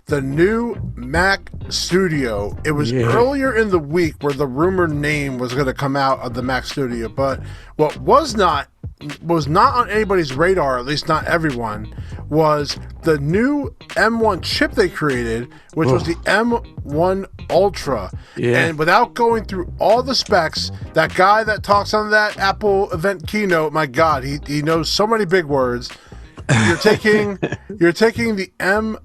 The new Mac Studio. It was earlier in the week where the rumored name was going to come out of the Mac Studio, but what was not on anybody's radar, at least not everyone, was the new M1 chip they created, which was the M1 Ultra. Yeah. And without going through all the specs, that guy that talks on that Apple event keynote, my God, he knows so many big words. You're taking the M1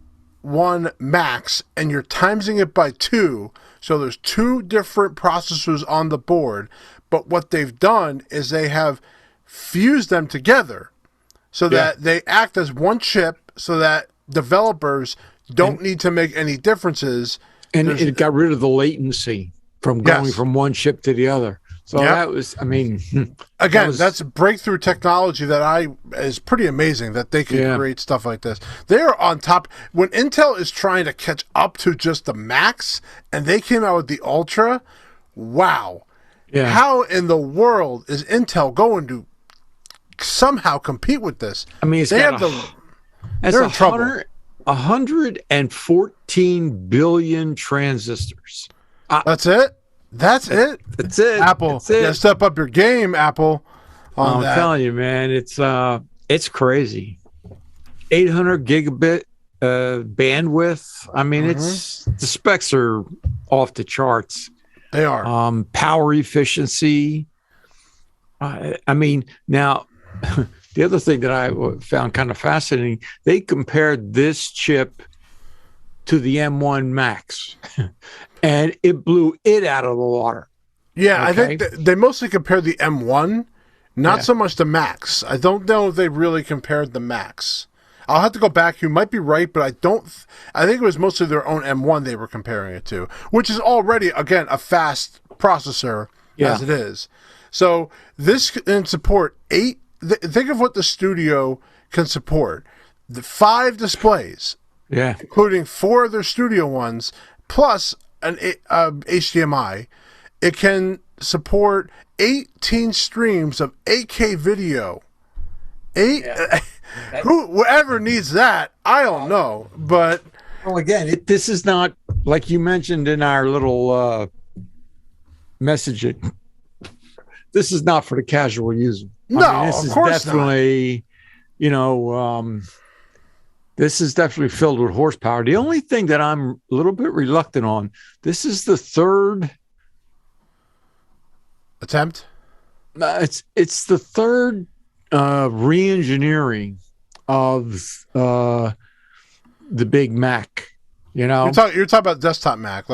Max and you're timesing it by 2, so there's 2 different processors on the board. But what they've done is they have fused them together so that they act as one chip, so that developers don't need to make any differences. And it got rid of the latency from going from one chip to the other. So that was, I mean, again, that's breakthrough technology that is pretty amazing that they can create stuff like this. They're on top. When Intel is trying to catch up to just the Max and they came out with the Ultra, wow. Yeah. How in the world is Intel going to somehow compete with this? I mean, they're in trouble. 114 billion transistors. That's it? That's it? That's it. Apple. That's it. You gotta step up your game, Apple. I'm telling you, man, it's crazy. 800 gigabit bandwidth. I mean, it's the specs are off the charts. They are. Power efficiency. I mean, now the other thing that I found kind of fascinating, they compared this chip to the M1 Max, and it blew it out of the water. Yeah, okay? I think they mostly compared the M1, not so much the Max. I don't know if they really compared the Max. I'll have to go back. You might be right, but I think it was mostly their own M1 they were comparing it to, which is already, again, a fast processor as it is. So this can support 8. Think of what the Studio can support. The 5 displays, including 4 of their Studio ones, plus an HDMI. It can support 18 streams of 8K video. Whoever needs that, I don't know. But well, again, this is not like you mentioned in our little messaging. This is not for the casual user. No, I mean, this is definitely, this is definitely filled with horsepower. The only thing that I'm a little bit reluctant on, this is the 3rd attempt. It's the 3rd re-engineering of the Big Mac. You know, you're talking about desktop Mac,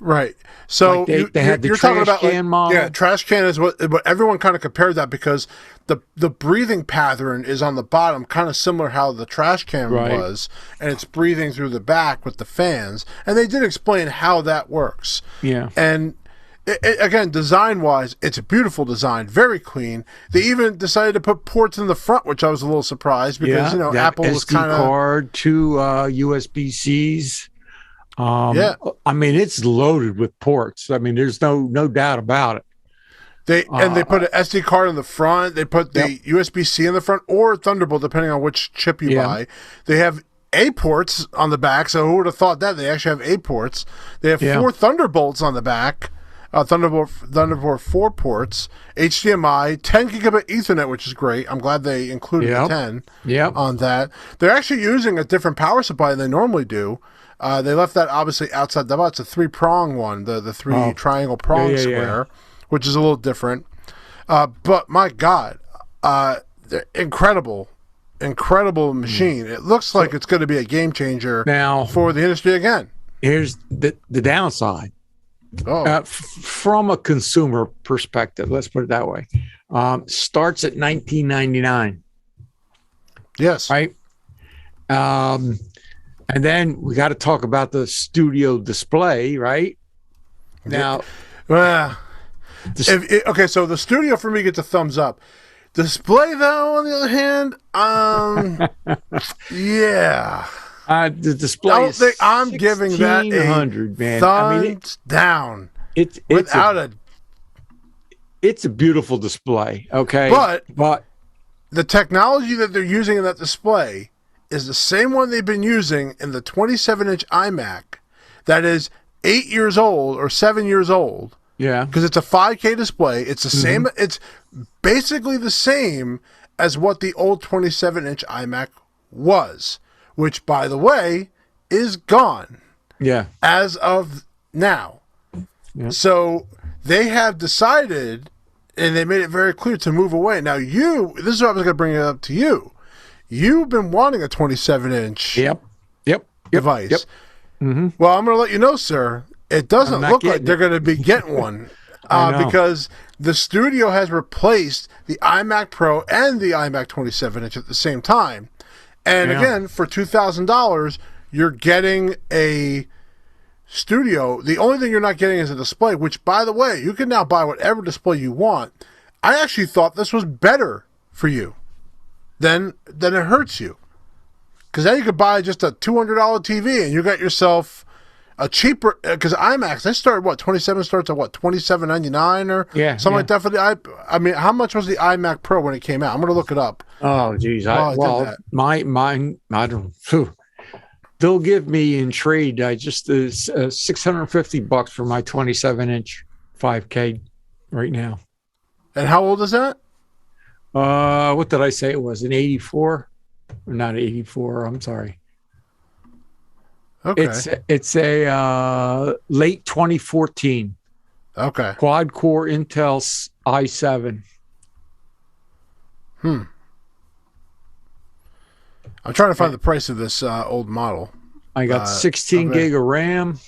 right. So like they had the you're trash talking about can model. Yeah, trash can is what everyone kind of compared that, because the breathing pattern is on the bottom, kind of similar how the trash can was, and it's breathing through the back with the fans. And they did explain how that works. Yeah. And again, design-wise, it's a beautiful design, very clean. They even decided to put ports in the front, which I was a little surprised because Apple was kind of card, 2 USB-Cs. I mean, it's loaded with ports. I mean, there's no doubt about it. They put an SD card in the front. They put the USB-C in the front, or Thunderbolt, depending on which chip you buy. They have A ports on the back. So who would have thought that? They actually have A ports. They have 4 Thunderbolts on the back. Thunderbolt 4 ports, HDMI, 10 gigabit Ethernet, which is great. I'm glad they included the 10 on that. They're actually using a different power supply than they normally do. They left that obviously outside the box. It's a 3-prong one, the 3 triangle prong square, which is a little different. But my God, incredible machine. It looks like it's going to be a game changer now for the industry again. Here's the downside. From a consumer perspective, let's put it that way, starts at $19.99. Yes. Right. And then we got to talk about the Studio display, right? Now, so the Studio for me gets a thumbs up. Display, though, on the other hand, The display I don't is think I'm giving that a 1600, man. thumbs down. It's it's a beautiful display. Okay, But but the technology that they're using in that display is the same one they've been using in the 27-inch iMac that is 8 years old or 7 years old. yeah, Because it's a 5K display. It's the same. It's basically the same as what the old 27-inch iMac was, which, by the way, is gone yeah, as of now. Yeah. So they have decided, and they made it very clear to move away. Now, this is what I was going to bring it up to you. You've been wanting a 27-inch yep, device. Yep. Mm-hmm. Well, I'm going to let you know, sir, it doesn't look like they're going to be getting one because the studio has replaced the iMac Pro and the iMac 27-inch at the same time. And again, for $2,000, you're getting a studio. The only thing you're not getting is a display, which, by the way, you can now buy whatever display you want. I actually thought this was better for you than it hurts you. Because now you could buy just a $200 TV and you got yourself a cheaper, because iMacs, they start what, 27 starts at what, $27.99 or something like that for the I mean, how much was the iMac Pro when it came out? I'm going to look it up. Oh, geez. Mine, I don't. They'll give me in trade. I just $650 for my 27-inch 5K right now. And how old is that? What did I say it was? An 84? Or not 84. I'm sorry. Okay. It's a late 2014. Okay. Quad core Intel i7. I'm trying to find the price of this old model. I got 16 gig of RAM.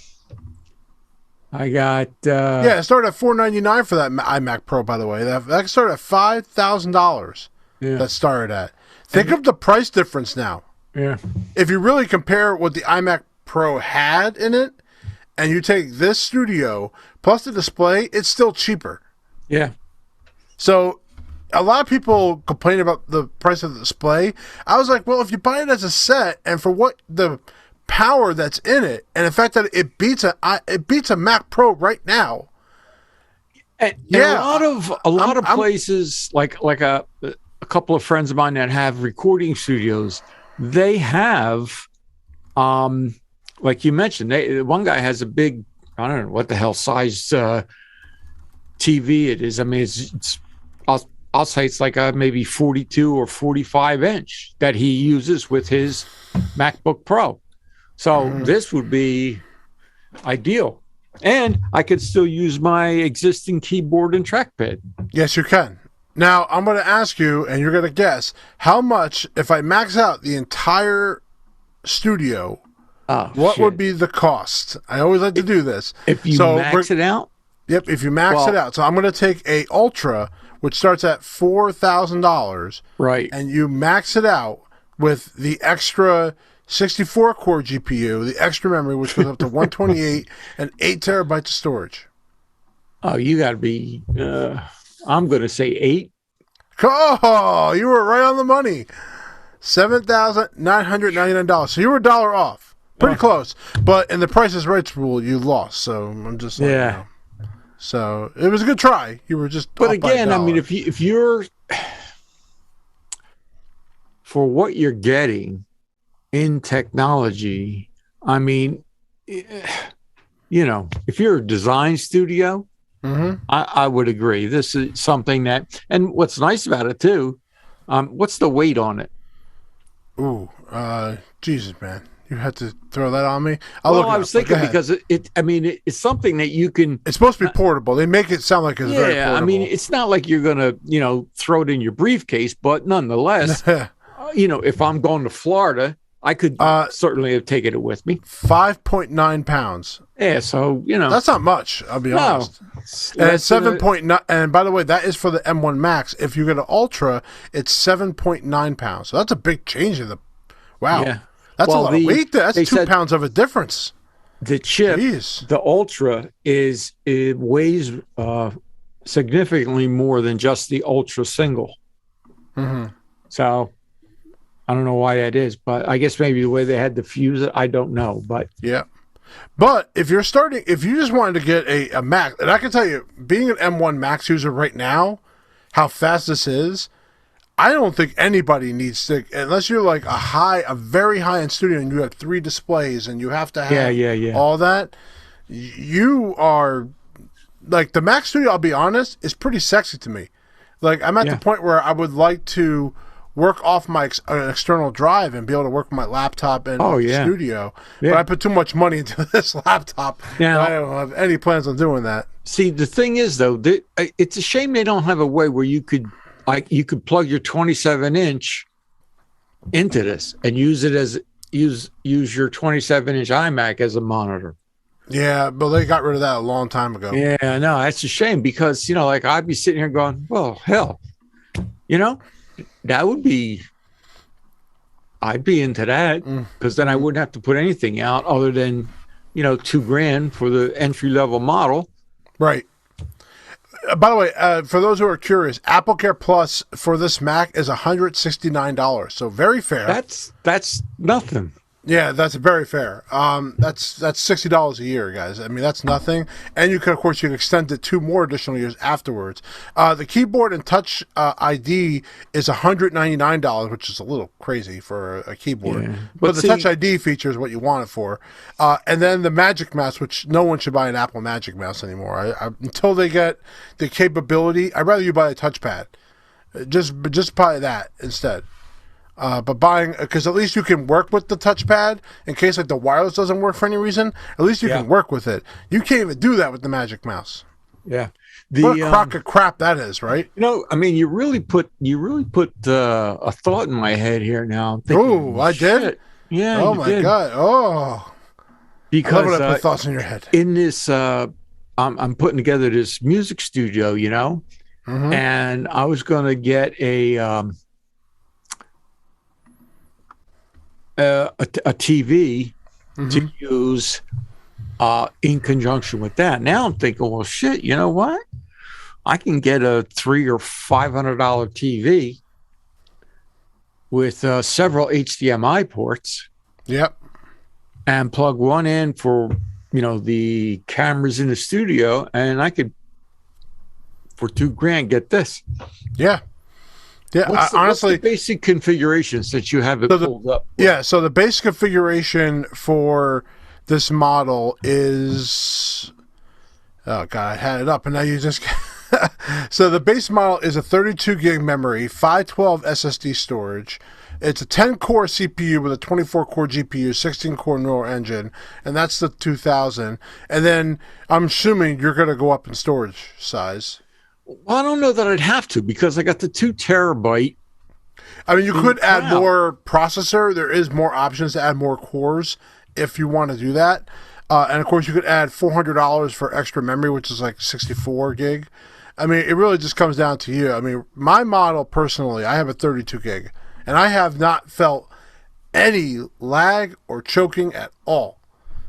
I got it started at $499 for that iMac Pro. By the way, that started at $5,000. Yeah. That started at. Think of the price difference now. Yeah. If you really compare what the iMac Pro had in it, and you take this studio plus the display, it's still cheaper. Yeah. So a lot of people complain about the price of the display. I was like, well, if you buy it as a set, and for what the power that's in it, and the fact that it beats a Mac Pro right now. And a lot of places, like a couple of friends of mine that have recording studios, they have, like you mentioned, one guy has a big, I don't know what the hell size TV it is. I mean, it's I'll say it's like a maybe 42 or 45 inch that he uses with his MacBook Pro. So this would be ideal. And I could still use my existing keyboard and trackpad. Yes, you can. Now, I'm going to ask you, and you're going to guess, how much, if I max out the entire studio, what would be the cost? I always like to do this. If you max it out? Yep, if you max it out. So I'm going to take a Ultra, which starts at $4,000. Right. And you max it out with the extra 64-core GPU, the extra memory, which goes up to 128 and 8 terabytes of storage. Oh, you got to be, I'm going to say 8. Oh, you were right on the money. $7,999. So you were $1 off. Pretty close. But in the Price is Right rule, you lost. So I'm just like, you know. So it was a good try. You were just. But again, I mean, if you're for what you're getting in technology, I mean, you know, if you're a design studio, I would agree. This is something that, and what's nice about it too, what's the weight on it? Ooh, Jesus, man. You had to throw that on me. I was thinking because it's something that you can. It's supposed to be portable. They make it sound like it's very portable. I mean, it's not like you're gonna, throw it in your briefcase, but nonetheless, if I'm going to Florida, I could certainly have taken it with me. 5.9 pounds. Yeah, so that's not much. I'll be honest. And it's 7.9. And by the way, that is for the M1 Max. If you get an Ultra, it's 7.9 pounds. So that's a big change in the. Wow. Yeah. That's a lot of weight. That's 2 pounds of a difference. The chip, the Ultra, it weighs significantly more than just the Ultra single. So, I don't know why that is, but I guess maybe the way they had to fuse it, I don't know. But Yeah. But if you just wanted to get a Mac, and I can tell you, being an M1 Max user right now, how fast this is, I don't think anybody needs to, unless you're like a very high end studio and you have 3 displays and you have to have all that. You are like the Mac Studio. I'll be honest, is pretty sexy to me. Like I'm at the point where I would like to work off my external drive and be able to work with my laptop and studio. Yeah. But I put too much money into this laptop. Now, I don't have any plans on doing that. See, the thing is, though, it's a shame they don't have a way where you could plug your 27-inch into this and use it as use your 27-inch iMac as a monitor. Yeah, but they got rid of that a long time ago. Yeah, no, that's a shame because, like I'd be sitting here going, well, hell, that would be, I'd be into that because then I wouldn't have to put anything out other than, $2,000 for the entry level model. Right. By the way, for those who are curious, AppleCare Plus for this Mac is $169. So very fair. That's nothing. Yeah, that's very fair. That's $60 a year, guys. I mean, that's nothing. And you can extend it 2 more additional years afterwards. The keyboard and touch ID is $199, which is a little crazy for a keyboard. Yeah. But the touch ID feature is what you want it for. And then the Magic Mouse, which no one should buy an Apple Magic Mouse anymore. Until they get the capability, I'd rather you buy a touchpad. Just buy that instead. But buying, because at least you can work with the touchpad in case like the wireless doesn't work for any reason. At least you can work with it. You can't even do that with the Magic Mouse. Yeah, what a crock of crap that is, right? I mean, you really put a thought in my head here now. Oh, I did. Yeah. Oh my God. Oh, because I love when I put thoughts in your head. In this, I'm putting together this music studio, and I was going to get a TV to use in conjunction with that. Now I'm thinking, well, shit, you know what? I can get a $300 or $500 TV with several HDMI ports. Yep. And plug one in for the cameras in the studio, and I could for $2,000 get this. Yeah. Yeah, honestly, what's the basic configuration since you have it pulled up? Yeah, so the basic configuration for this model is, oh God, I had it up and now you just. So the base model is a 32 gig memory, 512 SSD storage. It's a 10-core CPU with a 24-core GPU, 16-core neural engine, and that's the 2000. And then I'm assuming you're going to go up in storage size. Well, I don't know that I'd have to because I got the 2 terabyte. I mean, you could add more processor. There is more options to add more cores if you want to do that. And of course, you could add $400 for extra memory, which is like 64 gig. I mean, it really just comes down to you. I mean, my model personally, I have a 32 gig, and I have not felt any lag or choking at all.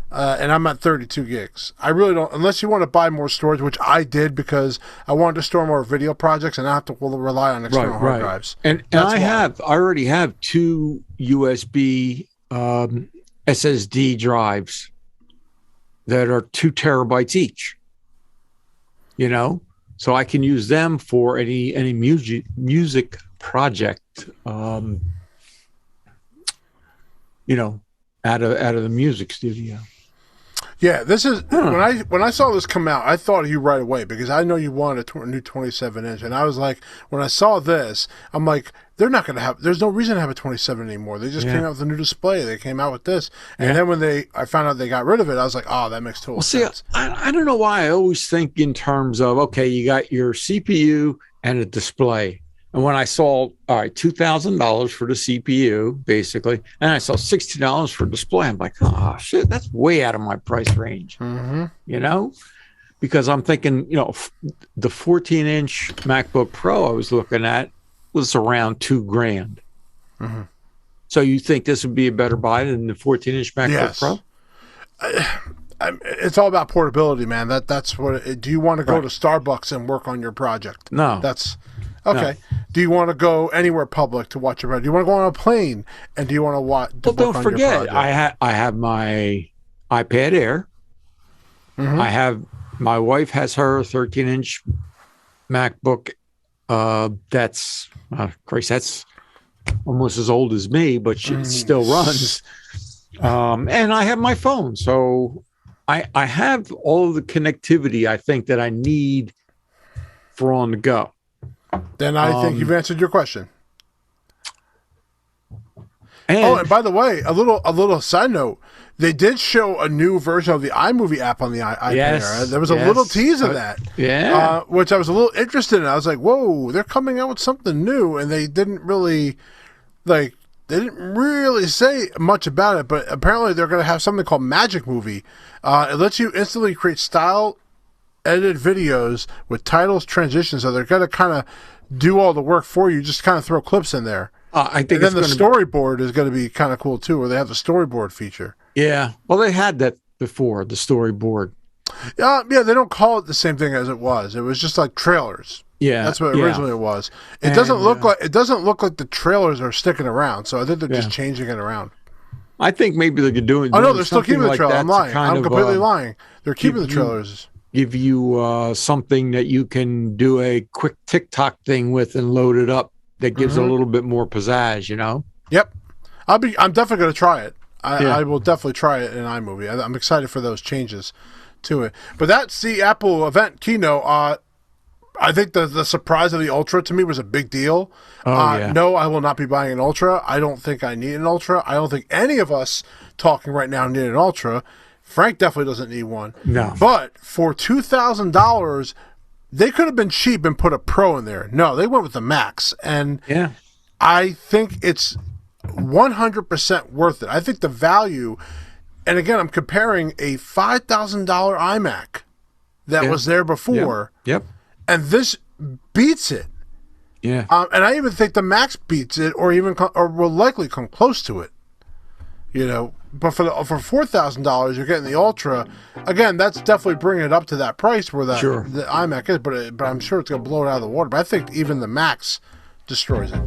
And I'm at 32 gigs. I really don't, unless you want to buy more storage, which I did because I wanted to store more video projects and not have to rely on external hard drives. And I already have 2 USB SSD drives that are 2 terabytes each. So I can use them for any music project. Out of the music studio. Yeah, this is when I saw this come out, I thought of you right away because I know you wanted a new 27-inch, and I was like, when I saw this, I'm like, they're not going to have. There's no reason to have a 27 anymore. They just came out with a new display. They came out with this, and then when I found out they got rid of it, I was like, oh, that makes total sense. I don't know why I always think in terms of you got your CPU and a display. And when I saw, $2,000 for the CPU, basically, and I saw $60 for display, I'm like, oh, shit, that's way out of my price range. Because I'm thinking, the 14-inch MacBook Pro I was looking at was around $2,000. So you think this would be a better buy than the 14-inch MacBook Pro? It's all about portability, man. That's what. Do you want to go to Starbucks and work on your project? No. Okay. Do you want to go anywhere public to watch it? Do you want to go on a plane? And do you want to watch? Well, don't forget, I have my iPad Air. Mm-hmm. I have my wife has her 13-inch MacBook. That's Christ, that's almost as old as me, but it still runs. And I have my phone, so I have all of the connectivity I think that I need for on the go. Then I think you've answered your question. And by the way, a little side note: they did show a new version of the iMovie app on the iPad. Yes, There was a little tease of that, which I was a little interested in. I was like, "Whoa, they're coming out with something new," and they didn't really say much about it. But apparently, they're going to have something called Magic Movie. It lets you instantly create style edited videos with titles, transitions. So they're going to kind of do all the work for you. Just kind of throw clips in there. I think and then the storyboard is going to be kind of cool too, where they have the storyboard feature. Yeah, well, they had that before, the storyboard. Yeah, they don't call it the same thing as it was. It was just like trailers. Yeah, that's what originally it was. It doesn't look like the trailers are sticking around. So I think they're just changing it around. I think maybe they're doing. Oh no, they're still keeping the trailer. I'm lying. I'm completely lying. They're keeping the trailers. Give you something that you can do a quick TikTok thing with and load it up. That gives a little bit more pizzazz, you know. Yep, I'm definitely going to try it. I will definitely try it in iMovie. I'm excited for those changes to it. But that's the Apple event keynote. I think the surprise of the Ultra to me was a big deal. No, I will not be buying an Ultra. I don't think I need an Ultra. I don't think any of us talking right now need an Ultra. Frank definitely doesn't need one. No. But for $2,000, they could have been cheap and put a Pro in there. No, they went with the Max. And I think it's 100% worth it. I think the value, and again, I'm comparing a $5,000 iMac that was there before. Yep. And this beats it. Yeah. And I even think the Max beats it, or will likely come close to it. You know, but for $4,000, you're getting the Ultra. Again, that's definitely bringing it up to that price where the iMac is. But I'm sure it's going to blow it out of the water. But I think even the Max destroys it.